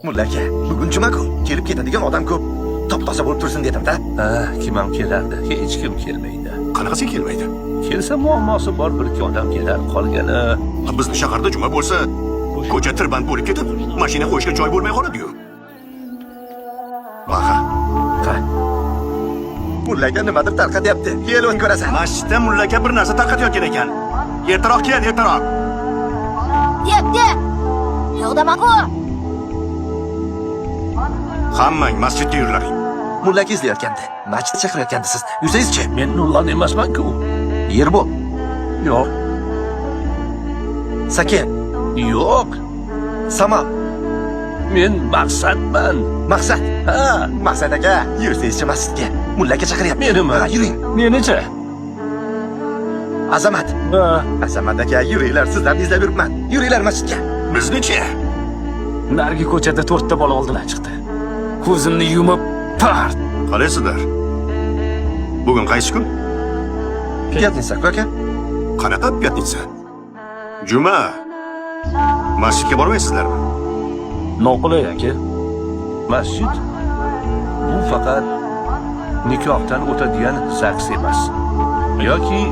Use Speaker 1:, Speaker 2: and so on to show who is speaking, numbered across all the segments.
Speaker 1: Mulla aka, bugun juma-ku. Kelib ketadigan odam ko'p. Top-toza bo'lib tursin dedim-da.
Speaker 2: Ha, kim ham kelardi? Hech kim kelmaydi.
Speaker 3: Qanaqasi kelmaydi?
Speaker 2: Kelsa muammosi bor bir ikki odam kelar, qolgani.
Speaker 3: Bizni shaharda juma bo'lsa, ko'cha tirband bo'lib ketib, mashina qo'yishga joy bo'lmay qoladi-yu. Baxa.
Speaker 1: Ha. Mulla aka nimadir tarqatyapti. Kel o'n ko'rasan.
Speaker 3: Masjidda mulla aka bir narsa tarqatayotgan ekan. Ertaroq kel, ertaroq.
Speaker 4: De. Yo'qdaman-ku.
Speaker 3: Hammang masjidga yurlaring.
Speaker 1: Mulla aka izlayotgandi. Masjidga chaqirayotgandi siz. Yuzingizchi?
Speaker 2: Men Nurlan emasman-ku.
Speaker 1: Yer bu.
Speaker 2: Yo'q.
Speaker 1: Sakin.
Speaker 2: Yo'q.
Speaker 1: Samo.
Speaker 2: Men maqsadman.
Speaker 1: Maqsad.
Speaker 2: Ha,
Speaker 1: Maqsad aka, yursangizchi masjidga. Mulla aka chaqiryapti.
Speaker 2: Menimi?
Speaker 1: Ha, yuring.
Speaker 5: Menichi?
Speaker 1: Azamat.
Speaker 5: Ha,
Speaker 1: Azamat aka, yuringlar, sizlarni izlab yuribman. Yuringlar masjidga.
Speaker 3: Biznichi?
Speaker 5: narigi ko'chada 4 ta bola oldidan chiqdi. Ko'zimni yumib, part.
Speaker 3: Qalaysizlar? Bugun qaysi kun?
Speaker 1: Piyatnitsa aka.
Speaker 3: Qanaqa piyatnitsa? Juma. Masjidga bormaysizlarmi?
Speaker 5: Noqulay aka.
Speaker 2: masjid bu faqat nikohdan o'tadigan zaks emas. Yoki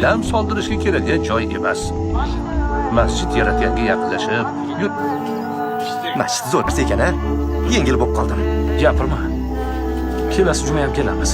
Speaker 2: lam soldirishga keladigan joy emas. Masjid yaratganga yaqinlashib, yur.
Speaker 1: Masjid zo'r ekan-a? Yengil bo'lib qoldim.
Speaker 5: Gapirma. Kelasi juma ham kelamiz.